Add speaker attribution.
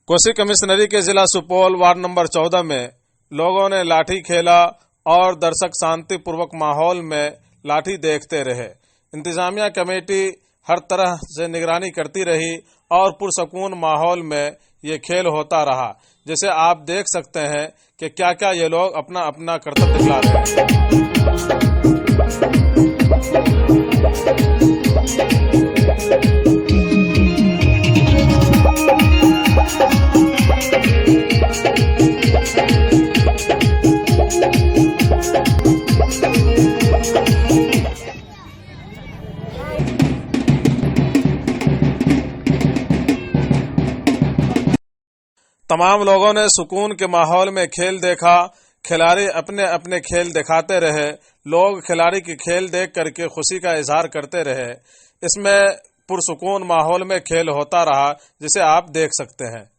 Speaker 1: कोसी कमिश्नरी के जिला Supaul ward number 14 में लोगों ने लाठी खेला और दर्शक शांतिपूर्वक माहौल में लाठी देखते रहे। इंतजामिया कमेटी हर तरह से निगरानी करती रही और पुरसकून माहौल में ये खेल होता रहा। जैसे आप देख सकते हैं कि क्या क्या ये लोग अपना अपना कर्तव्य दिखला रहे हैं। तमाम लोगों ने सुकून के माहौल में खेल देखा। खिलाड़ी अपने अपने खेल दिखाते रहे। लोग खिलाड़ी की खेल देख करके खुशी का इजहार करते रहे। इसमें पुरसुकून माहौल में खेल होता रहा, जिसे आप देख सकते हैं।